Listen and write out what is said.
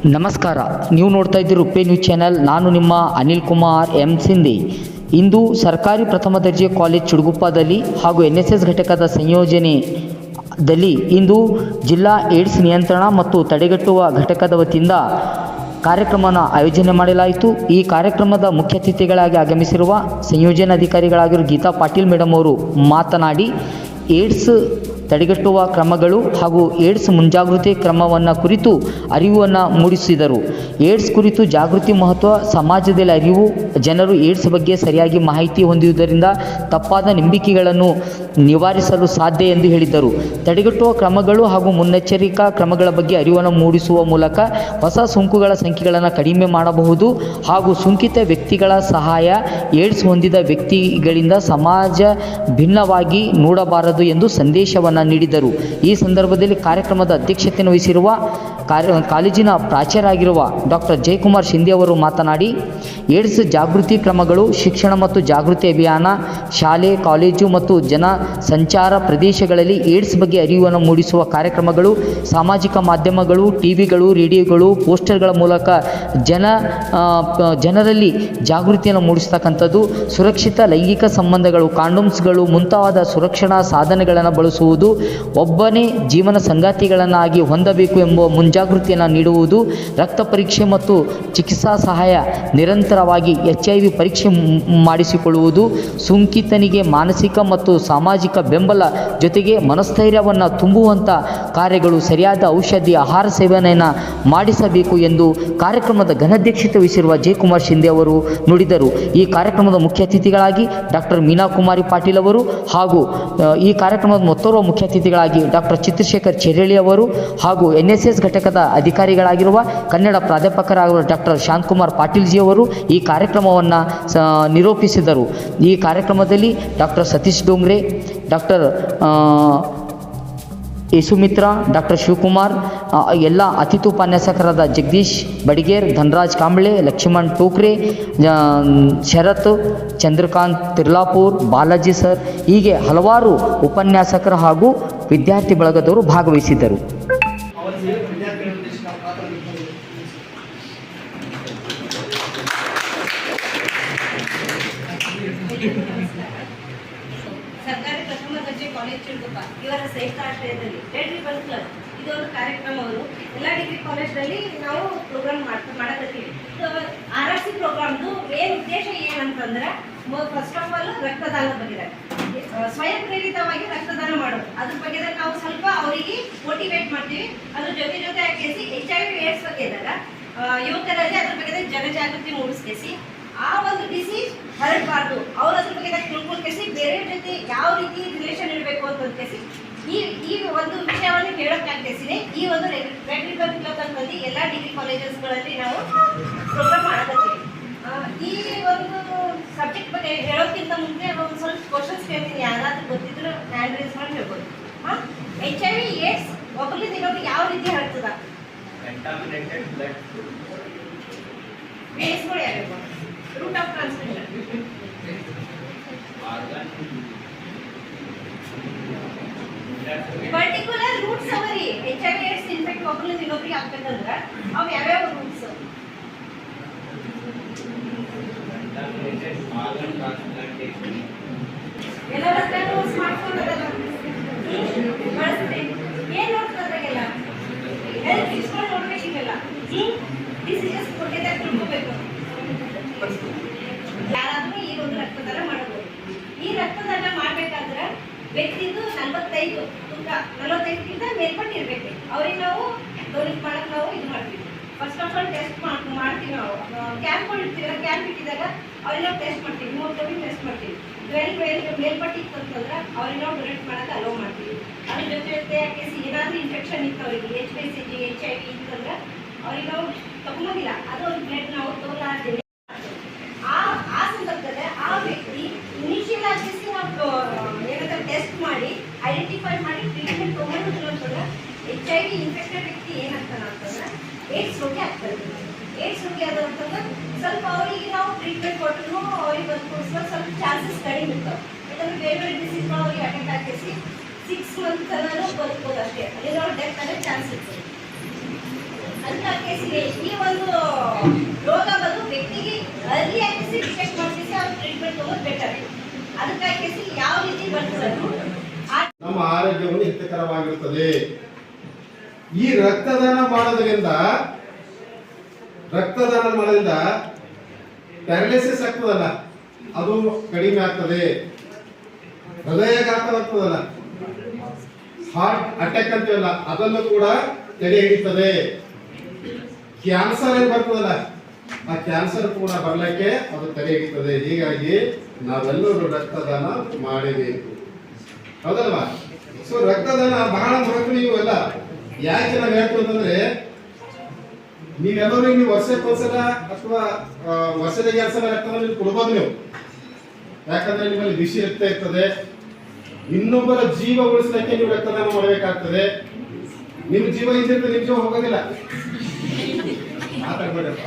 ನಮಸ್ಕಾರ, ನೀವು ನೋಡ್ತಾ ಇದ್ದೀರಿ ರೂಪೇ ನ್ಯೂಸ್ ಚಾನೆಲ್. ನಾನು ನಿಮ್ಮ ಅನಿಲ್ ಕುಮಾರ್ ಎಂ ಸಿಂಧಿ. ಇಂದು ಸರ್ಕಾರಿ ಪ್ರಥಮ ದರ್ಜೆ ಕಾಲೇಜ್ ಚುಡುಗುಪ್ಪದಲ್ಲಿ ಹಾಗೂ NSS ಘಟಕದ ಸಂಯೋಜನೆಯಲ್ಲಿ ಇಂದು ಜಿಲ್ಲಾ ಏಡ್ಸ್ ನಿಯಂತ್ರಣ ಮತ್ತು ತಡೆಗಟ್ಟುವ ಘಟಕದ ವತಿಯಿಂದ ಕಾರ್ಯಕ್ರಮವನ್ನು ಆಯೋಜನೆ ಮಾಡಲಾಯಿತು. ಈ ಕಾರ್ಯಕ್ರಮದ ಮುಖ್ಯ ಅತಿಥಿಗಳಾಗಿ ಆಗಮಿಸಿರುವ ಸಂಯೋಜನಾಧಿಕಾರಿಗಳಾಗಿರುವ ಗೀತಾ ಪಾಟೀಲ್ ಮೇಡಮ್ ಅವರು ಮಾತನಾಡಿ ಏಡ್ಸ್ ತಡೆಗಟ್ಟುವ ಕ್ರಮಗಳು ಹಾಗೂ ಏಡ್ಸ್ ಮುಂಜಾಗೃತಿ ಕ್ರಮವನ್ನು ಕುರಿತು ಅರಿವನ್ನು ಮೂಡಿಸಿದರು. ಏಡ್ಸ್ ಕುರಿತು ಜಾಗೃತಿ ಮಹತ್ವ, ಸಮಾಜದಲ್ಲಿ ಅರಿವು, ಜನರು ಏಡ್ಸ್ ಬಗ್ಗೆ ಸರಿಯಾಗಿ ಮಾಹಿತಿ ಹೊಂದುವುದರಿಂದ ತಪ್ಪಾದ ನಂಬಿಕೆಗಳನ್ನು ನಿವಾರಿಸಲು ಸಾಧ್ಯ ಎಂದು ಹೇಳಿದರು. ತಡೆಗಟ್ಟುವ ಕ್ರಮಗಳು ಹಾಗೂ ಮುನ್ನೆಚ್ಚರಿಕಾ ಕ್ರಮಗಳ ಬಗ್ಗೆ ಅರಿವನ್ನು ಮೂಡಿಸುವ ಮೂಲಕ ಹೊಸ ಸೋಂಕುಗಳ ಸಂಖ್ಯೆಗಳನ್ನು ಕಡಿಮೆ ಮಾಡಬಹುದು ಹಾಗೂ ಸೋಂಕಿತ ವ್ಯಕ್ತಿಗಳ ಸಹಾಯ ಏಡ್ಸ್ ಹೊಂದಿದ ವ್ಯಕ್ತಿಗಳಿಂದ ಸಮಾಜ ಭಿನ್ನವಾಗಿ ನೋಡಬಾರದು ಎಂದು ಸಂದೇಶವನ್ನು ನೀಡಿದರು. ಈ ಸಂದರ್ಭದಲ್ಲಿ ಕಾರ್ಯಕ್ರಮದ ಅಧ್ಯಕ್ಷತೆಯನ್ನು ವಹಿಸಿರುವ ಕಾಲೇಜಿನ ಪ್ರಾಚಾರ್ಯರಾಗಿರುವ ಡಾಕ್ಟರ್ ಜಯಕುಮಾರ್ ಶಿಂದೆ ಅವರು ಮಾತನಾಡಿ, ಏಡ್ಸ್ ಜಾಗೃತಿ ಕ್ರಮಗಳು, ಶಿಕ್ಷಣ ಮತ್ತು ಜಾಗೃತಿ ಅಭಿಯಾನ, ಶಾಲೆ, ಕಾಲೇಜು ಮತ್ತು ಜನ ಸಂಚಾರ ಪ್ರದೇಶಗಳಲ್ಲಿ ಏಡ್ಸ್ ಬಗ್ಗೆ ಅರಿವನ್ನು ಮೂಡಿಸುವ ಕಾರ್ಯಕ್ರಮಗಳು, ಸಾಮಾಜಿಕ ಮಾಧ್ಯಮಗಳು, ಟಿವಿಗಳು, ರೇಡಿಯೋಗಳು, ಪೋಸ್ಟರ್ಗಳ ಮೂಲಕ ಜನರಲ್ಲಿ ಜಾಗೃತಿಯನ್ನು ಮೂಡಿಸ್ತಕ್ಕಂಥದ್ದು, ಸುರಕ್ಷಿತ ಲೈಂಗಿಕ ಸಂಬಂಧಗಳು, ಕಾಂಡೋಮ್ಸ್ಗಳು ಮುಂತಾದ ಸುರಕ್ಷಣಾ ಸಾಧನಗಳನ್ನು ಬಳಸುವುದು, ಒಬ್ಬನೇ ಜೀವನ ಸಂಗಾತಿಗಳನ್ನಾಗಿ ಹೊಂದಬೇಕು ಎಂಬ ಮುಂಜಾಗೃತಿಯನ್ನು ನೀಡುವುದು, ರಕ್ತ ಪರೀಕ್ಷೆ ಮತ್ತು ಚಿಕಿತ್ಸಾ ಸಹಾಯ, ನಿರಂತರವಾಗಿ HIV ಪರೀಕ್ಷೆ ಮಾಡಿಸಿಕೊಳ್ಳುವುದು, ಸೋಂಕಿತನಿಗೆ ಮಾನಸಿಕ ಮತ್ತು ಸಾಮಾಜಿಕ ಬೆಂಬಲ ಜೊತೆಗೆ ಮನಸ್ಥೈರ್ಯವನ್ನು ತುಂಬುವಂಥ ಕಾರ್ಯಗಳು, ಸರಿಯಾದ ಔಷಧಿ, ಆಹಾರ ಸೇವನೆಯನ್ನು ಮಾಡಿಸಬೇಕು ಎಂದು ಕಾರ್ಯಕ್ರಮದ ಘನಾಧ್ಯಕ್ಷತೆ ವಹಿಸಿರುವ ಜಯಕುಮಾರ್ ಶಿಂದೆ ಅವರು ನುಡಿದರು. ಈ ಕಾರ್ಯಕ್ರಮದ ಮುಖ್ಯ ಅತಿಥಿಗಳಾಗಿ ಡಾಕ್ಟರ್ ಮೀನಾ ಕುಮಾರಿ ಪಾಟೀಲ್ ಅವರು ಹಾಗೂ ಈ ಕಾರ್ಯಕ್ರಮದ ಮತ್ತೋರ್ವ ಮುಖ್ಯ ಅತಿಥಿಗಳಾಗಿ ಡಾಕ್ಟರ್ ಚಿತ್ರಶೇಖರ್ ಚೆರಳಿ ಅವರು ಹಾಗೂ NSS ಘಟಕದ ಅಧಿಕಾರಿಗಳಾಗಿರುವ ಕನ್ನಡ ಪ್ರಾಧ್ಯಾಪಕರಾಗಿರುವ ಡಾಕ್ಟರ್ ಶಾಂತಕುಮಾರ್ ಪಾಟೀಲ್ ಜಿ ಅವರು ಈ ಕಾರ್ಯಕ್ರಮವನ್ನು ನಿರೂಪಿಸಿದರು. ಈ ಕಾರ್ಯಕ್ರಮದಲ್ಲಿ doctor Satish Dongre, doctor Yesumitra, doctor Shivakumar, ಎಲ್ಲ ಅತಿಥಿ ಉಪನ್ಯಾಸಕರಾದ ಜಗದೀಶ್ ಬಡಿಗೇರ್, ಧನರಾಜ್ ಕಾಂಬ್ಳೆ, ಲಕ್ಷ್ಮಣ್ ಟೋಕ್ರೆ, ಶರತ್, ಚಂದ್ರಕಾಂತ್ ತಿರ್ಲಾಪುರ್, ಬಾಲಾಜಿ ಸರ್, ಹೀಗೆ ಹಲವಾರು ಉಪನ್ಯಾಸಕರು ಹಾಗೂ ವಿದ್ಯಾರ್ಥಿ ಬಳಗದವರು ಭಾಗವಹಿಸಿದ್ದರು. ಸರ್ಕಾರಿ ಪ್ರಥಮ ದರ್ಜೆ ಕಾಲೇಜ್ ಚುಡುಗುಪ್ಪ ಇವರ ಸಂಯುಕ್ತಾಶ್ರಯದಲ್ಲಿ ರೆಡ್ ರಿಬನ್ ಕ್ಲಬ್ ಇದೊಂದು ಕಾರ್ಯಕ್ರಮವನ್ನು ಎಲ್ಲ ಡಿಗ್ರಿ ಕಾಲೇಜ್ನಲ್ಲಿ ನಾವು ಪ್ರೋಗ್ರಾಮ್ ಮಾಡಕತ್ತೀವಿ. RRC ಪ್ರೋಗ್ರಾಮ್ದು ಮೇನ್ ಉದ್ದೇಶ ಏನಂತಂದ್ರೆ, ಫಸ್ಟ್ ಆಫ್ ಆಲ್ ರಕ್ತದಾನದ ಬಗ್ಗೆ ಸ್ವಯಂ ಪ್ರೇರಿತವಾಗಿ ರಕ್ತದಾನ ಮಾಡೋದು, ಅದ್ರ ಬಗ್ಗೆ ನಾವು ಸ್ವಲ್ಪ ಅವರಿಗೆ ಮೋಟಿವೇಟ್ ಮಾಡ್ತೀವಿ. ಅದ್ರ ಜೊತೆ ಹಾಕೇಸಿ HIV AIDS ಬಗ್ಗೆ ಇದ್ದಾಗ ಯುವಕರಲ್ಲಿ ಅದ್ರ ಬಗ್ಗೆ ಜನಜಾಗೃತಿ ಮೂಡಿಸ್ಕೇಸಿ ಆ ಒಂದು ಡಿಸೀಸ್ ಹರಡಬಾರ್ದು, ಅವ್ರ ಅದ್ರ ಬಗ್ಗೆ ತಿಳ್ಕೊಳ್ಕೇಸಿ ಬೇರೆ ಜೊತೆ ಯಾವ ರೀತಿ ರಿಲೇಷನ್ ಇರಬೇಕು ಅಂತ ಕೇಸಿ ಈ ಒಂದು ವಿಷಯವನ್ನು ಹೇಳೋಕ್ಕಾಗ್ತೇಸಿನೇ ಈ ಒಂದು ರೆಡ್ ರಿಬನ್ ಕ್ಲಬ್ ಅಂತಂದು ಎಲ್ಲ ಡಿಗ್ರಿ ಕಾಲೇಜಸ್ಗಳಲ್ಲಿ ನಾವು ಪ್ರೋಗ್ರಾಮ್ ಮಾಡಕತ್ತೀವಿ. ಈ ಒಂದು ಸಬ್ಜೆಕ್ಟ್ ಬಗ್ಗೆ ಹೇಳೋಕ್ಕಿಂತ ಮುಂಚೆ ಒಂದು ಸ್ವಲ್ಪ ಕ್ವಶನ್ಸ್ ಕೇಳ್ತೀನಿ, ಯಾರಾದ್ರೂ ಗೊತ್ತಿದ್ರು ಹ್ಯಾಂಡ್ ರೈಸ್ ಮಾಡಿ ಹೇಳ್ಬೋದು. HIV AIDS ಒಬ್ಬರಿಂದ ಇನ್ನೊಬ್ರಿಗೆ ಯಾವ ರೀತಿ ಹರಡ್ತದ? ಬೇಸ್ಗಳು ಯಾವ್ಯಾವ? Route of transmission particular routes ಅವರಿ HIV AIDS ಇನ್ಫೆಕ್ಟ್ ಒಬ್ಬರಿಂದ ಇನ್ನೊಬ್ರಿಗೆ ಆಗ್ಬೇಕಂದ್ರೆ ಅವು ಯಾವ್ಯಾವ ರೂಟ್ಸ್? ಎಲ್ಲರ ಹತ್ರನೂ ಸ್ಮಾರ್ಟ್ಫೋನ್ ಅದಲ್ಲ, ಬಳಸ್ರಿ. ಏನ್ ನೋಡ್ತದ್ರಾಗೆಲ್ಲ ಹೆಲ್ತ್ ಇಸ್ಕೊಂಡು ನೋಡ್ಬೇಕಿಲ್ಲ, ಡಿಸೀಸಸ್ ಕೊಟ್ಟಿದ್ದಾಗ ತಿಳ್ಕೋಬೇಕು. ಯಾರಾದ್ರೂ ಈ ಒಂದು ರಕ್ತದಾನ ಮಾಡಬಹುದು. ಈ ರಕ್ತದಾನ ಮಾಡ್ಬೇಕಾದ್ರೆ ವ್ಯಕ್ತಿದು 45 ತೂಕ 45ಕ್ಕಿಂತ ಮೇಲ್ಪಟ್ಟು ಇರ್ಬೇಕು. ಅವ್ರಿಗೆ ನಾವು ಡೊನೇಟ್ ಮಾಡಕ್ಕೆ ನಾವು ಇದು ಮಾಡ್ತೀವಿ. ಫಸ್ಟ್ ಆಫ್ ಆಲ್ ಟೆಸ್ಟ್ ಮಾಡ್ತೀವಿ. ನಾವು ಕ್ಯಾಂಪ್ಗಳು ಇರ್ತೀವಿ, ಕ್ಯಾಂಪ್ ಇಟ್ಟಿದಾಗ ಅವ್ರಿಗೆ ನಾವು ಟೆಸ್ಟ್ ಮಾಡ್ತೀವಿ, ಹಿಮೋಗ್ಲೋಬಿನ್ ಟೆಸ್ಟ್ ಮಾಡ್ತೀವಿ. 12 ಮೇಲ್ಪಟ್ಟು ಇತ್ತು ಅಂತಂದ್ರೆ ಅವ್ರಿಗೆ ನಾವು ಡೊನೇಟ್ ಮಾಡಕ್ಕೆ ಅಲೋ ಮಾಡ್ತೀವಿ. ಅದ್ರ ಜೊತೆ ಏನಾದ್ರೂ ಇನ್ಫೆಕ್ಷನ್ ಇತ್ತು ಅವರಿಗೆ, HPCG HIV ಇತ್ತಂದ್ರೆ ಅವ್ರಿಗೆ ನಾವು ತಗೊಂಡಿಲ್ಲ, ಅದು ಒಂದು ಬ್ಲಡ್ ನಾವು ತೋಲಾಡ್ತೀವಿ. ಆ ಸಂದರ್ಭದಲ್ಲಿ ಆ ವ್ಯಕ್ತಿ ಇನಿಷಿಯಲ್ ಆಗಿ ನಾವು ಏನಾದ್ರೂ ಟೆಸ್ಟ್ ಮಾಡಿ ಐಡೆಂಟಿಫೈ ಮಾಡಿ ಟ್ರೀಟ್ಮೆಂಟ್ ತೊಗೊಂಡಿದ್ರು ಅಂತಂದ್ರೆ HIV ಇನ್ಫೆಕ್ಟೆಡ್ ವ್ಯಕ್ತಿ ಏನಾಗ್ತಾನೆ ಅಂತಂದ್ರೆ ಏಡ್ಸ್ ರೋಗಿ ಆಗ್ತದೆ. ಏಡ್ಸ್ ರೋಗಿ ಆದ ಅಂತಂದ್ರೆ ಸ್ವಲ್ಪ ಅವರಿಗೆ ನಾವು ಟ್ರೀಟ್ಮೆಂಟ್ ಕೊಟ್ಟರು ಅವ್ರಿಗೆ ಬದುಕಿಸೋ ಸ್ವಲ್ಪ ಚಾನ್ಸಸ್ ಕಡಿಮೆ ಇರ್ತವೆ. ಯಾಕಂದ್ರೆ ಬೇರೆ ಬೇರೆ ಡಿಸೀಸ್ಗಳು ಅವ್ರಿಗೆ ಅಟೆಂಡ್ ಆಗಿಸಿ 6 ಮಂತ್ಸ್ ಬದುಕೋದು ಅಷ್ಟೇ, ಅಲ್ಲಿ ನಾವು ಡೆತ್ ಆಗೋ ಚಾನ್ಸ್ ಇರ್ತದೆ. ಅದಕ್ಕಾಗಿ ಕೇಸಿಗೆ ಈ ಒಂದು ರೋಗ ಬಂದು ವ್ಯಕ್ತಿಗೆ ಅರ್ಲಿ ಆಗಿ ಡಿಟೆಕ್ಟ್ ಮಾಡಿಸಿ ಅವ್ರು ಟ್ರೀಟ್ಮೆಂಟ್ ತಗೋದು ಬೆಟರ್. ಅದಕ್ಕಾಗಿ ಯಾವ ರೀತಿ ಬರ್ತದೆ ನಮ್ಮ ಆರೋಗ್ಯವನ್ನು ಹಿತಕರವಾಗಿರುತ್ತದೆ. ಈ ರಕ್ತದಾನ ಮಾಡೋದ್ರಿಂದ ಪ್ಯಾರಲಿಸಿಸ್ ಆಗ್ತದಲ್ಲ ಅದು ಕಡಿಮೆ ಆಗ್ತದೆ. ಹೃದಯಾಘಾತ ಆಗ್ತದಲ್ಲ, ಹಾರ್ಟ್ ಅಟ್ಯಾಕ್ ಅಂತೀವಲ್ಲ ಅದನ್ನು ಕೂಡ ತಡೆ ಹಿಡಿತದೆ. ಕ್ಯಾನ್ಸರ್ ಏನ್ ಬರ್ತದಲ್ಲ ಆ ಕ್ಯಾನ್ಸರ್ ಕೂಡ ಬರ್ಲಿಕ್ಕೆ ಅದು ತಡೆ ಹಿಡಿತದೆ. ಹೀಗಾಗಿ ನಾವೆಲ್ಲರೂ ರಕ್ತದಾನ ಮಾಡಬೇಕು, ಹೌದಲ್ವಾ? ಸೊ ರಕ್ತದಾನ ಬಹಳ ಮಹತ್ವನೀಯ ಅಲ್ಲ. ಯಾಕೆ ನಾವು ಹೇಳ್ತೀವಿ ಅಂತಂದ್ರೆ, ನೀವೆಲ್ಲರೂ ನೀವು ವರ್ಷಕ್ಕೊಂದ್ಸಲ ಅಥವಾ ವರ್ಷದಾಗ 2 ಸಲ ರಕ್ತದಾನ ನೀವು ಕೊಡ್ಬೋದು ನೀವು. ಯಾಕಂದ್ರೆ ನಿಮ್ಮಲ್ಲಿ ಬಿಸಿ ರಕ್ತ ಇರ್ತದೆ, ಇನ್ನೊಬ್ಬರ ಜೀವ ಉಳಿಸ್ಲಿಕ್ಕೆ ನೀವು ರಕ್ತದಾನ ಮಾಡಬೇಕಾಗ್ತದೆ. ನಿಮ್ಮ ಜೀವ ಇದ್ದಿರ್ತದೆ, ನಿಮ್ಮ ಜೀವ ಹೋಗೋದಿಲ್ಲ. ಮಾತಾಡ್ಬೇಡಪ್ಪ.